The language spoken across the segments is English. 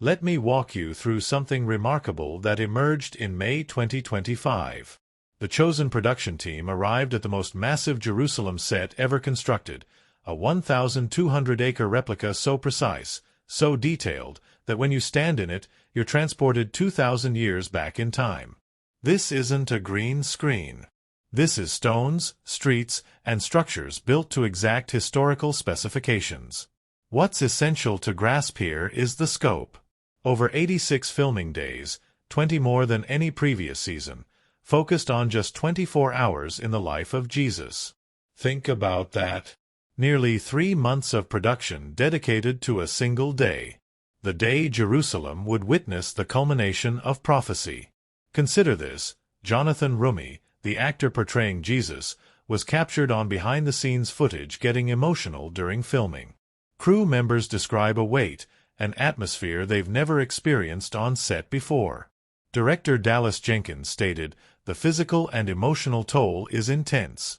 Let me walk you through something remarkable that emerged in May 2025. The chosen production team arrived at the most massive Jerusalem set ever constructed, a 1,200-acre replica so precise, so detailed, that when you stand in it, you're transported 2,000 years back in time. This isn't a green screen. This is stones, streets, and structures built to exact historical specifications. What's essential to grasp here is the scope. Over 86 filming days, 20 more than any previous season, focused on just 24 hours in the life of Jesus. Think about that. Nearly 3 months of production dedicated to a single day. The day Jerusalem would witness the culmination of prophecy. Consider this: Jonathan Rumi, the actor portraying Jesus, was captured on behind-the-scenes footage getting emotional during filming. Crew members describe a weight, an atmosphere they've never experienced on set before. Director Dallas Jenkins stated, "The physical and emotional toll is intense.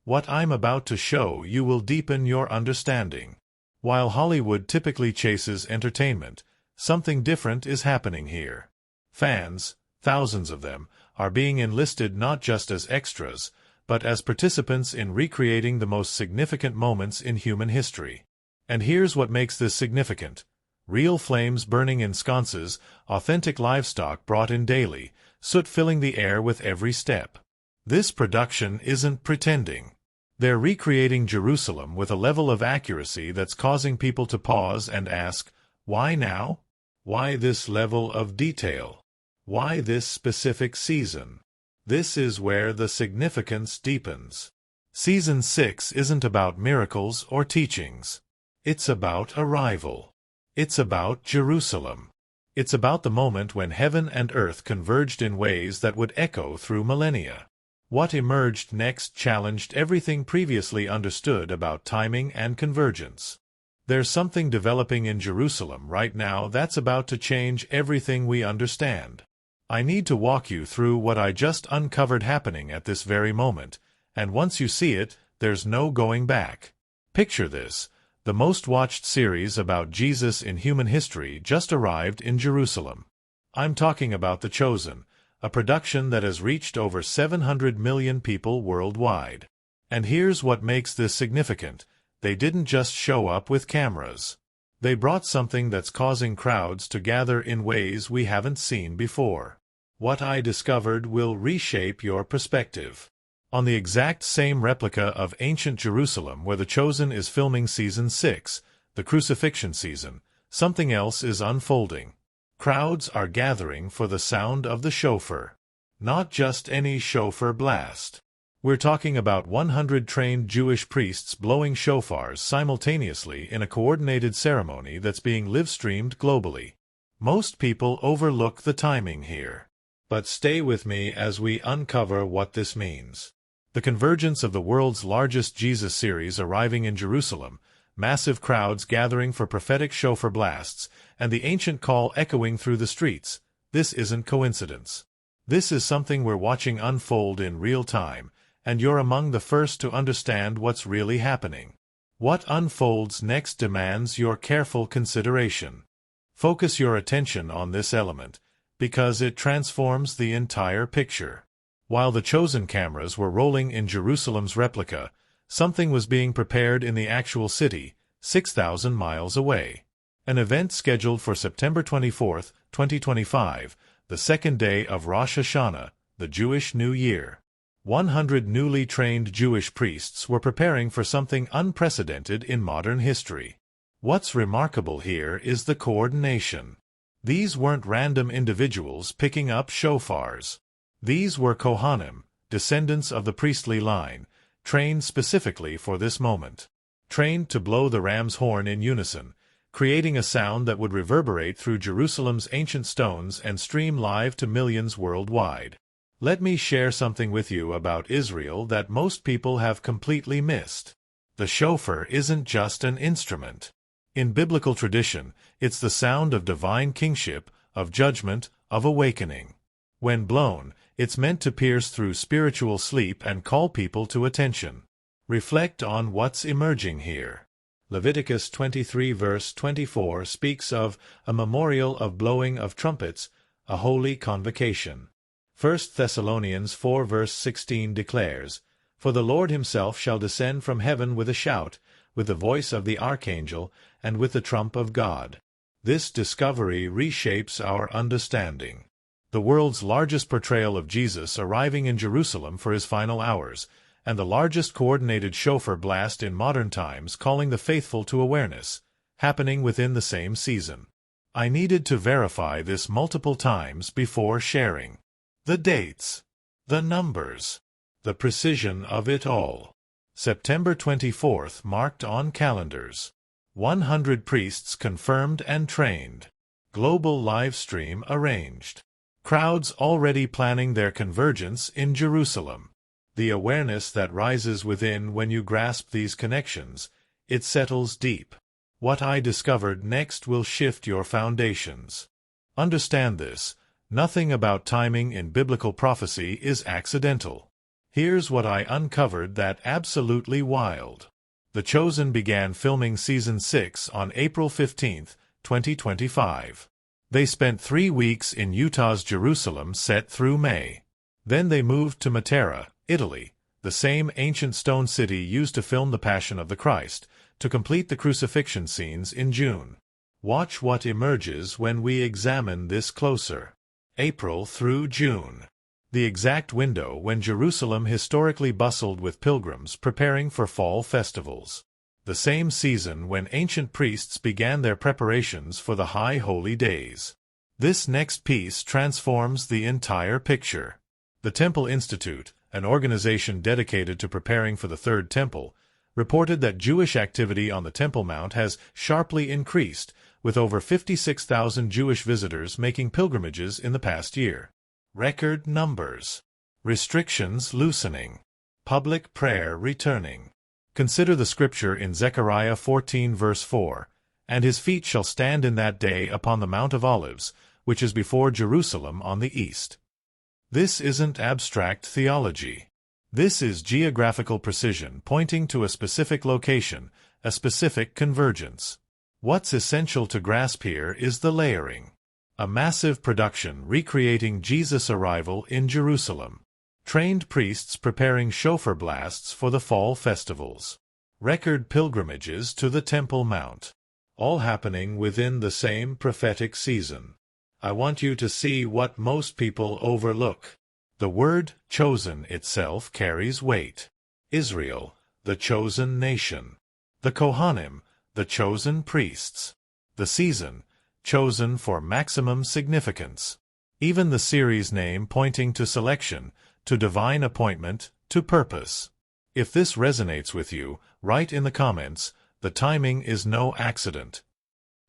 What I'm about to show you will deepen your understanding." While Hollywood typically chases entertainment, something different is happening here. Fans, thousands of them, are being enlisted not just as extras, but as participants in recreating the most significant moments in human history. And here's what makes this significant: real flames burning in sconces, authentic livestock brought in daily, soot filling the air with every step. This production isn't pretending. They're recreating Jerusalem with a level of accuracy that's causing people to pause and ask, why now? Why this level of detail? Why this specific season? This is where the significance deepens. Season 6 isn't about miracles or teachings. It's about arrival. It's about Jerusalem. It's about the moment when heaven and earth converged in ways that would echo through millennia. What emerged next challenged everything previously understood about timing and convergence. There's something developing in Jerusalem right now that's about to change everything we understand. I need to walk you through what I just uncovered happening at this very moment, and once you see it, there's no going back. Picture this: the most watched series about Jesus in human history just arrived in Jerusalem. I'm talking about The Chosen, a production that has reached over 700 million people worldwide. And here's what makes this significant: they didn't just show up with cameras. They brought something that's causing crowds to gather in ways we haven't seen before. What I discovered will reshape your perspective. On the exact same replica of ancient Jerusalem where The Chosen is filming Season 6, the crucifixion season, something else is unfolding. Crowds are gathering for the sound of the shofar. Not just any shofar blast. We're talking about 100 trained Jewish priests blowing shofars simultaneously in a coordinated ceremony that's being live-streamed globally. Most people overlook the timing here. But stay with me as we uncover what this means. The convergence of the world's largest Jesus series arriving in Jerusalem, massive crowds gathering for prophetic shofar blasts, and the ancient call echoing through the streets. This isn't coincidence. This is something we're watching unfold in real time, and you're among the first to understand what's really happening. What unfolds next demands your careful consideration. Focus your attention on this element, because it transforms the entire picture. While the chosen cameras were rolling in Jerusalem's replica, something was being prepared in the actual city, 6,000 miles away. An event scheduled for September 24, 2025, the second day of Rosh Hashanah, the Jewish New Year. 100 newly trained Jewish priests were preparing for something unprecedented in modern history. What's remarkable here is the coordination. These weren't random individuals picking up shofars. These were kohanim, descendants of the priestly line, trained specifically for this moment. Trained to blow the ram's horn in unison, creating a sound that would reverberate through Jerusalem's ancient stones and stream live to millions worldwide. Let me share something with you about Israel that most people have completely missed. The shofar isn't just an instrument. In biblical tradition, it's the sound of divine kingship, of judgment, of awakening. When blown, it's meant to pierce through spiritual sleep and call people to attention. Reflect on what's emerging here. Leviticus 23 verse 24 speaks of a memorial of blowing of trumpets, a holy convocation. 1 Thessalonians 4 verse 16 declares, "For the Lord himself shall descend from heaven with a shout, with the voice of the archangel, and with the trump of God." This discovery reshapes our understanding. The world's largest portrayal of Jesus arriving in Jerusalem for his final hours, and the largest coordinated shofar blast in modern times calling the faithful to awareness, happening within the same season. I needed to verify this multiple times before sharing. The dates, the numbers, the precision of it all. September 24th marked on calendars. 100 priests confirmed and trained. Global live stream arranged. Crowds already planning their convergence in Jerusalem. The awareness that rises within when you grasp these connections, it settles deep. What I discovered next will shift your foundations. Understand this, nothing about timing in biblical prophecy is accidental. Here's what I uncovered that absolutely wild. The Chosen began filming Season 6 on April 15, 2025. They spent 3 weeks in Utah's Jerusalem set through May. Then they moved to Matera, Italy, the same ancient stone city used to film the Passion of the Christ, to complete the crucifixion scenes in June. Watch what emerges when we examine this closer. April through June. The exact window when Jerusalem historically bustled with pilgrims preparing for fall festivals. The same season when ancient priests began their preparations for the high holy days. This next piece transforms the entire picture. The Temple Institute, an organization dedicated to preparing for the Third Temple, reported that Jewish activity on the Temple Mount has sharply increased, with over 56,000 Jewish visitors making pilgrimages in the past year. Record numbers. Restrictions loosening. Public prayer returning. Consider the scripture in Zechariah 14 verse 4, "And his feet shall stand in that day upon the Mount of Olives, which is before Jerusalem on the east." This isn't abstract theology. This is geographical precision pointing to a specific location, a specific convergence. What's essential to grasp here is the layering. A massive production recreating Jesus' arrival in Jerusalem. Trained priests preparing shofar blasts for the fall festivals. Record pilgrimages to the Temple Mount. All happening within the same prophetic season. I want you to see what most people overlook. The word chosen itself carries weight. Israel, the chosen nation. The kohanim, the chosen priests. The season, chosen for maximum significance. Even the series name pointing to selection, to divine appointment, to purpose. If this resonates with you, write in the comments, "The timing is no accident."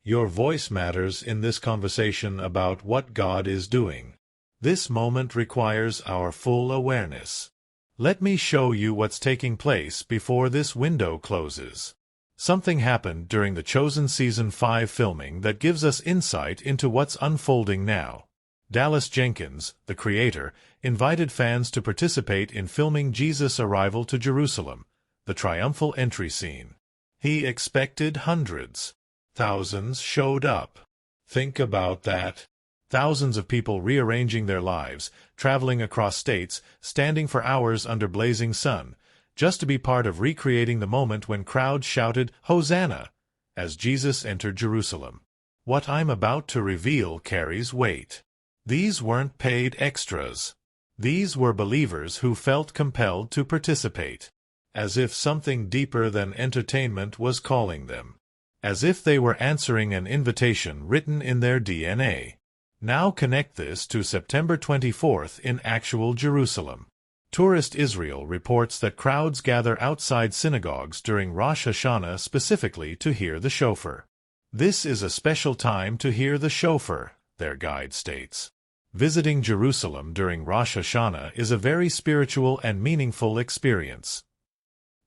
Your voice matters in this conversation about what God is doing. This moment requires our full awareness. Let me show you what's taking place before this window closes. Something happened during the Chosen Season 5 filming that gives us insight into what's unfolding now. Dallas Jenkins, the creator, invited fans to participate in filming Jesus' arrival to Jerusalem, the triumphal entry scene. He expected hundreds. Thousands showed up. Think about that. Thousands of people rearranging their lives, traveling across states, standing for hours under blazing sun, just to be part of recreating the moment when crowds shouted, "Hosanna!" as Jesus entered Jerusalem. What I'm about to reveal carries weight. These weren't paid extras. These were believers who felt compelled to participate, as if something deeper than entertainment was calling them, as if they were answering an invitation written in their DNA. Now connect this to September 24th in actual Jerusalem. Tourist Israel reports that crowds gather outside synagogues during Rosh Hashanah specifically to hear the shofar. This is a special time to hear the shofar, their guide states. Visiting Jerusalem during Rosh Hashanah is a very spiritual and meaningful experience.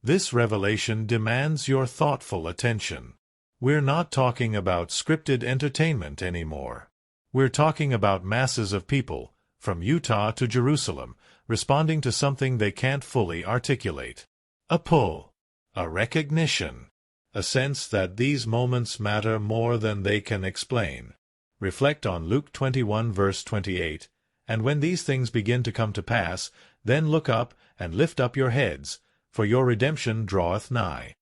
This revelation demands your thoughtful attention. We're not talking about scripted entertainment anymore. We're talking about masses of people, from Utah to Jerusalem, responding to something they can't fully articulate. A pull. A recognition. a sense that these moments matter more than they can explain. Reflect on Luke 21 verse 28, "And when these things begin to come to pass, then look up and lift up your heads, for your redemption draweth nigh."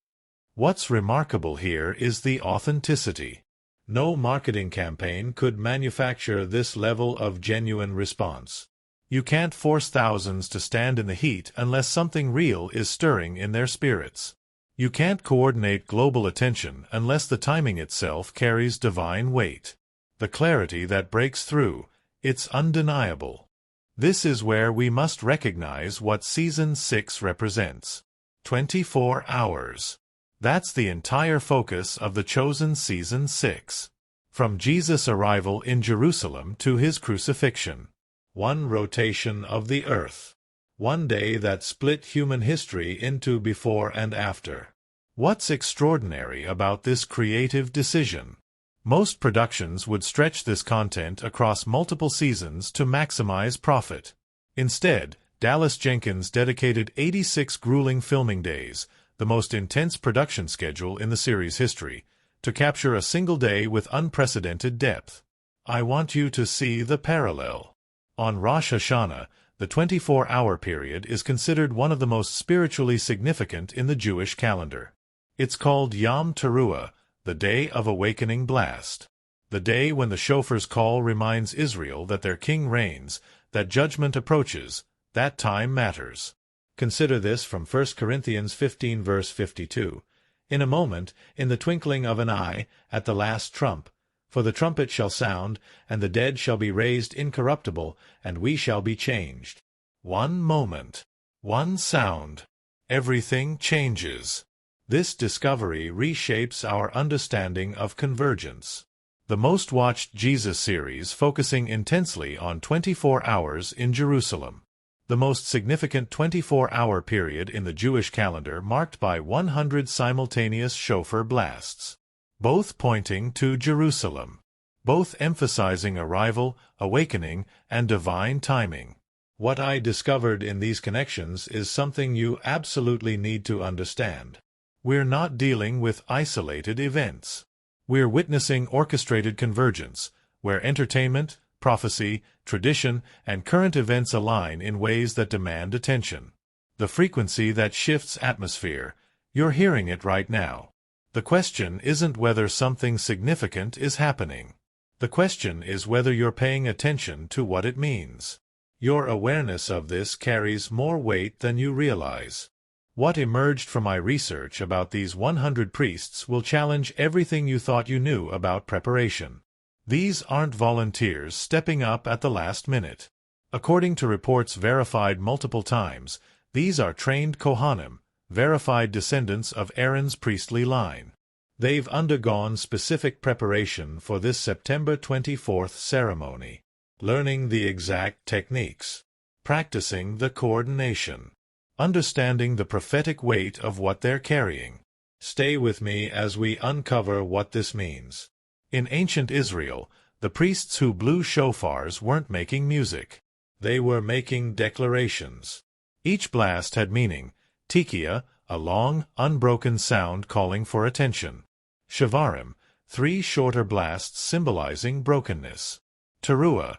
What's remarkable here is the authenticity. No marketing campaign could manufacture this level of genuine response. You can't force thousands to stand in the heat unless something real is stirring in their spirits. You can't coordinate global attention unless the timing itself carries divine weight. The clarity that breaks through, it's undeniable. This is where we must recognize what Season 6 represents. 24 hours. That's the entire focus of the chosen Season 6. From Jesus' arrival in Jerusalem to his crucifixion. One rotation of the earth. One day that split human history into before and after. What's extraordinary about this creative decision? Most productions would stretch this content across multiple seasons to maximize profit. Instead, Dallas Jenkins dedicated 86 grueling filming days, the most intense production schedule in the series' history, to capture a single day with unprecedented depth. I want you to see the parallel. On Rosh Hashanah, the 24-hour period is considered one of the most spiritually significant in the Jewish calendar. It's called Yom Teruah, the Day of Awakening Blast. The day when the Shofar's call reminds Israel that their king reigns, that judgment approaches, that time matters. Consider this from 1 Corinthians 15 verse 52. "In a moment, in the twinkling of an eye, at the last trump, for the trumpet shall sound, and the dead shall be raised incorruptible, and we shall be changed." One moment, one sound, everything changes. This discovery reshapes our understanding of Convergence. The most-watched Jesus series focusing intensely on 24 hours in Jerusalem. The most significant 24-hour period in the Jewish calendar marked by 100 simultaneous shofar blasts. Both pointing to Jerusalem. Both emphasizing arrival, awakening, and divine timing. What I discovered in these connections is something you absolutely need to understand. We're not dealing with isolated events. We're witnessing orchestrated convergence, where entertainment, prophecy, tradition, and current events align in ways that demand attention. The frequency that shifts atmosphere. You're hearing it right now. The question isn't whether something significant is happening. The question is whether you're paying attention to what it means. Your awareness of this carries more weight than you realize. What emerged from my research about these 100 priests will challenge everything you thought you knew about preparation. These aren't volunteers stepping up at the last minute. According to reports verified multiple times, these are trained kohanim, verified descendants of Aaron's priestly line. They've undergone specific preparation for this September 24th ceremony, learning the exact techniques, practicing the coordination, understanding the prophetic weight of what they're carrying. Stay with me as we uncover what this means. In ancient Israel, the priests who blew shofars weren't making music. They were making declarations. Each blast had meaning. Tikia, a long, unbroken sound calling for attention. Shavarim, 3 shorter blasts symbolizing brokenness. Teruah,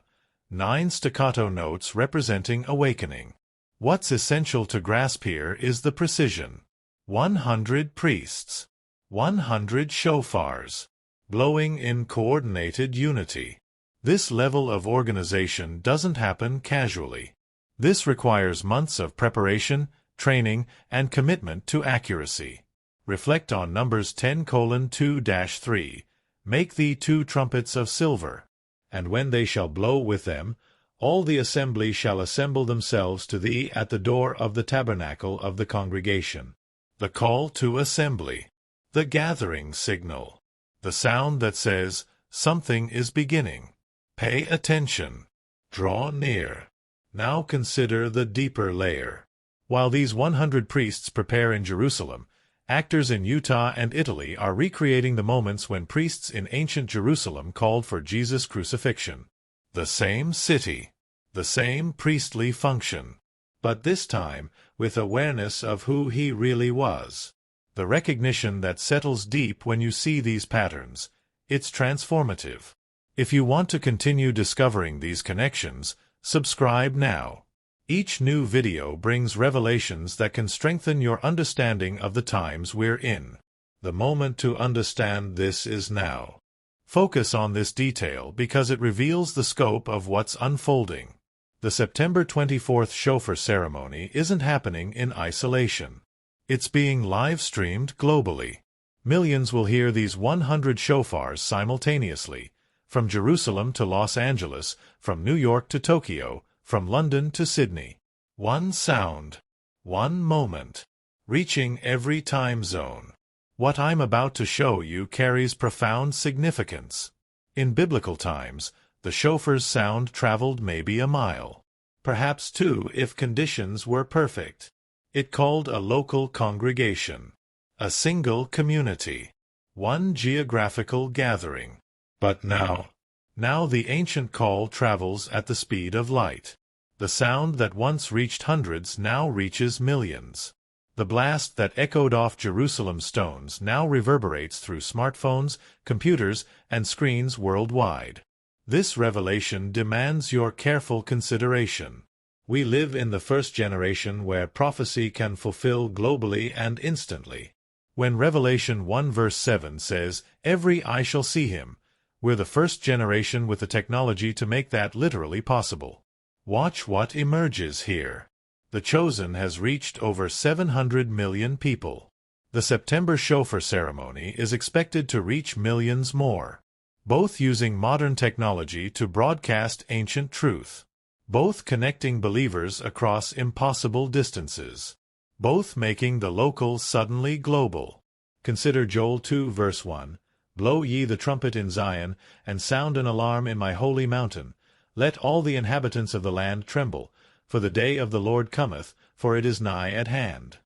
9 staccato notes representing awakening. What's essential to grasp here is the precision. 100 priests. 100 shofars. Blowing in coordinated unity. This level of organization doesn't happen casually. This requires months of preparation, training, and commitment to accuracy. Reflect on Numbers 10:2-3. "Make thee 2 trumpets of silver, and when they shall blow with them, all the assembly shall assemble themselves to thee at the door of the tabernacle of the congregation." The call to assembly. The gathering signal. The sound that says, something is beginning. Pay attention. Draw near. Now consider the deeper layer. While these 100 priests prepare in Jerusalem, actors in Utah and Italy are recreating the moments when priests in ancient Jerusalem called for Jesus' crucifixion. The same city. The same priestly function. But this time, with awareness of who he really was. the recognition that settles deep when you see these patterns. It's transformative. If you want to continue discovering these connections, subscribe now. Each new video brings revelations that can strengthen your understanding of the times we're in. The moment to understand this is now. Focus on this detail because it reveals the scope of what's unfolding. The September 24th Shofar ceremony isn't happening in isolation. It's being live-streamed globally. Millions will hear these 100 shofars simultaneously, from Jerusalem to Los Angeles, from New York to Tokyo, from London to Sydney. One sound, one moment, reaching every time zone. What I'm about to show you carries profound significance. In biblical times, the shofar's sound traveled maybe a mile, perhaps two if conditions were perfect. It called a local congregation, a single community, one geographical gathering. But now the ancient call travels at the speed of light. The sound that once reached hundreds now reaches millions. The blast that echoed off Jerusalem's stones now reverberates through smartphones, computers, and screens worldwide. This revelation demands your careful consideration. We live in the first generation where prophecy can fulfill globally and instantly. When Revelation 1 verse 7 says, "Every eye shall see him," we're the first generation with the technology to make that literally possible. Watch what emerges here. The Chosen has reached over 700 million people. The September Shofar ceremony is expected to reach millions more, both using modern technology to broadcast ancient truth, both connecting believers across impossible distances, both making the local suddenly global. Consider Joel 2 verse 1, "Blow ye the trumpet in Zion, and sound an alarm in my holy mountain. Let all the inhabitants of the land tremble, for the day of the Lord cometh, for it is nigh at hand."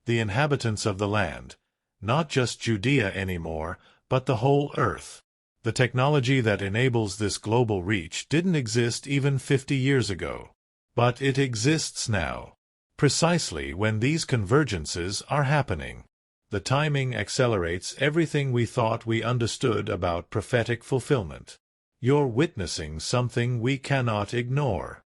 The inhabitants of the land, not just Judea anymore, but the whole earth. The technology that enables this global reach didn't exist even 50 years ago. But it exists now, precisely when these convergences are happening. The timing accelerates everything we thought we understood about prophetic fulfillment. You're witnessing something we cannot ignore.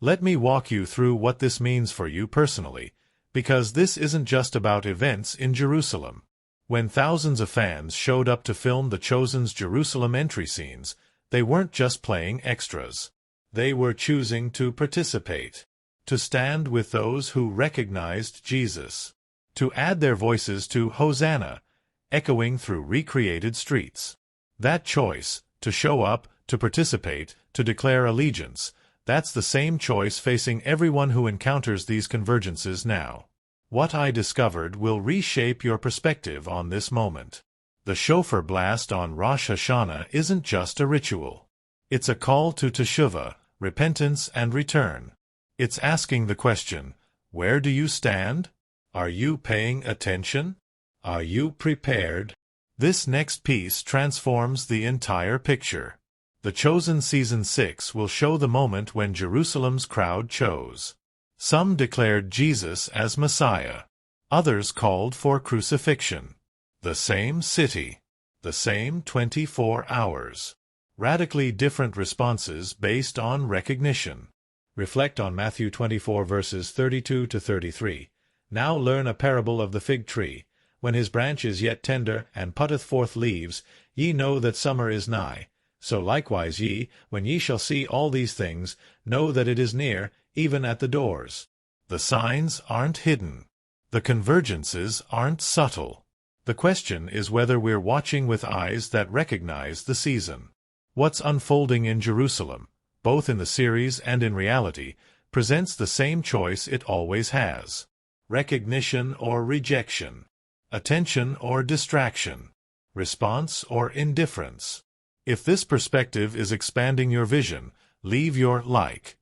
Let me walk you through what this means for you personally, because this isn't just about events in Jerusalem. When thousands of fans showed up to film the Chosen's Jerusalem entry scenes, they weren't just playing extras. They were choosing to participate, to stand with those who recognized Jesus, to add their voices to Hosanna, echoing through recreated streets. That choice, to show up, to participate, to declare allegiance, that's the same choice facing everyone who encounters these convergences now. What I discovered will reshape your perspective on this moment. The shofar blast on Rosh Hashanah isn't just a ritual. It's a call to teshuvah, repentance and return. It's asking the question, where do you stand? Are you paying attention? Are you prepared? This next piece transforms the entire picture. The Chosen Season 6 will show the moment when Jerusalem's crowd chose. Some declared Jesus as Messiah. Others called for crucifixion. The same city. The same 24 hours. Radically different responses based on recognition. Reflect on Matthew 24 verses 32 to 33. "Now learn a parable of the fig tree. When his branch is yet tender, and putteth forth leaves, ye know that summer is nigh. So likewise ye, when ye shall see all these things, know that it is near, even at the doors." The signs aren't hidden. The convergences aren't subtle. The question is whether we're watching with eyes that recognize the season. What's unfolding in Jerusalem, both in the series and in reality, presents the same choice it always has. Recognition or rejection. Attention or distraction. Response or indifference. If this perspective is expanding your vision, leave your like.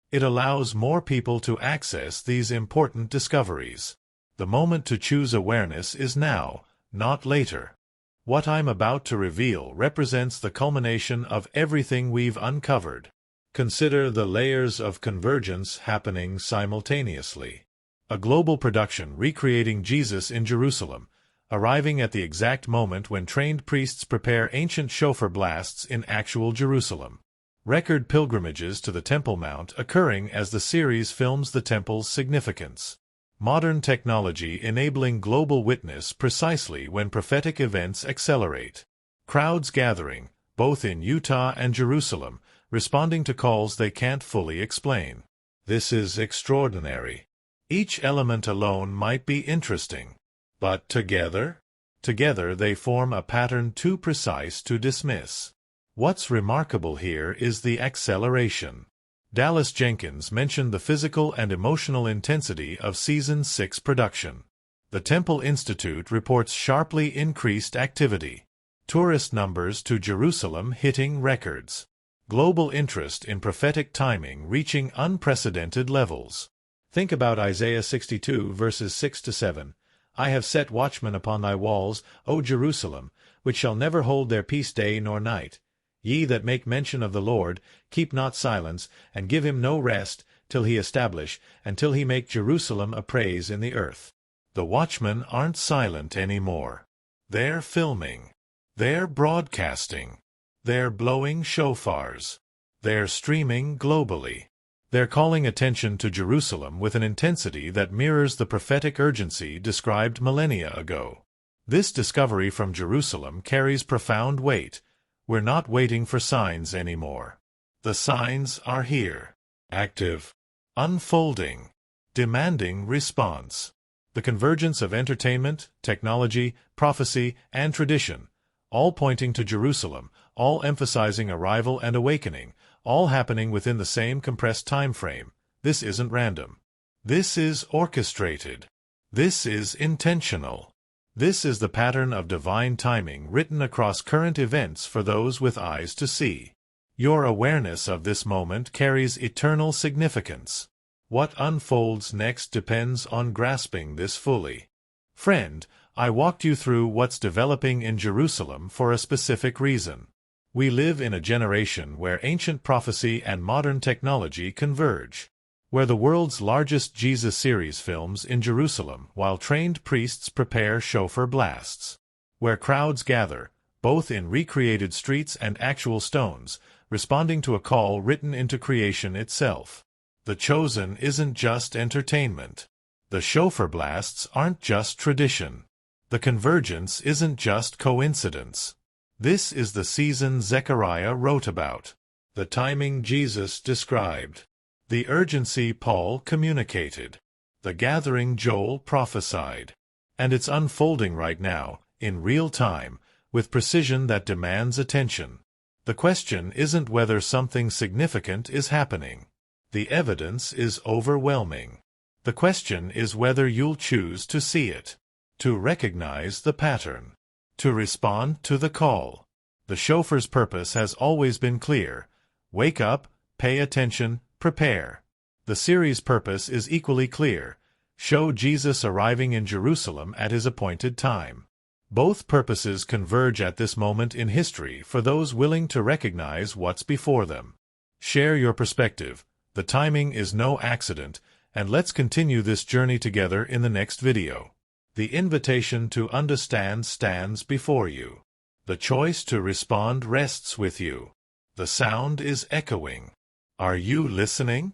It allows more people to access these important discoveries. The moment to choose awareness is now, not later. What I'm about to reveal represents the culmination of everything we've uncovered. Consider the layers of convergence happening simultaneously. A global production recreating Jesus in Jerusalem, arriving at the exact moment when trained priests prepare ancient shofar blasts in actual Jerusalem. Record pilgrimages to the Temple Mount occurring as the series films the temple's significance. Modern technology enabling global witness precisely when prophetic events accelerate. Crowds gathering, both in Utah and Jerusalem, responding to calls they can't fully explain. This is extraordinary. Each element alone might be interesting. But together? Together they form a pattern too precise to dismiss. What's remarkable here is the acceleration. Dallas Jenkins mentioned the physical and emotional intensity of Season 6 production. The Temple Institute reports sharply increased activity. Tourist numbers to Jerusalem hitting records. Global interest in prophetic timing reaching unprecedented levels. Think about Isaiah 62 verses 6-7. I have set watchmen upon thy walls, O Jerusalem, which shall never hold their peace day nor night. Ye that make mention of the Lord, keep not silence, and give him no rest, till he establish, and till he make Jerusalem a praise in the earth. The watchmen aren't silent any more. They're filming. They're broadcasting. They're blowing shofars. They're streaming globally. They're calling attention to Jerusalem with an intensity that mirrors the prophetic urgency described millennia ago. This discovery from Jerusalem carries profound weight. We're not waiting for signs anymore. The signs are here. Active. Unfolding. Demanding response. The convergence of entertainment, technology, prophecy, and tradition, all pointing to Jerusalem, all emphasizing arrival and awakening, all happening within the same compressed time frame. This isn't random. This is orchestrated. This is intentional. This is the pattern of divine timing written across current events for those with eyes to see. Your awareness of this moment carries eternal significance. What unfolds next depends on grasping this fully. Friend, I walked you through what's developing in Jerusalem for a specific reason. We live in a generation where ancient prophecy and modern technology converge, where the world's largest Jesus series films in Jerusalem while trained priests prepare shofar blasts, where crowds gather, both in recreated streets and actual stones, responding to a call written into creation itself. The chosen isn't just entertainment. The shofar blasts aren't just tradition. The convergence isn't just coincidence. This is the season Zechariah wrote about, the timing Jesus described, the urgency Paul communicated, the gathering Joel prophesied. And it's unfolding right now, in real time, with precision that demands attention. The question isn't whether something significant is happening. The evidence is overwhelming. The question is whether you'll choose to see it, to recognize the pattern, to respond to the call. The shofar's purpose has always been clear. Wake up, pay attention, prepare. The series' purpose is equally clear. Show Jesus arriving in Jerusalem at his appointed time. Both purposes converge at this moment in history for those willing to recognize what's before them. Share your perspective. The timing is no accident, and let's continue this journey together in the next video. The invitation to understand stands before you. The choice to respond rests with you. The sound is echoing. Are you listening?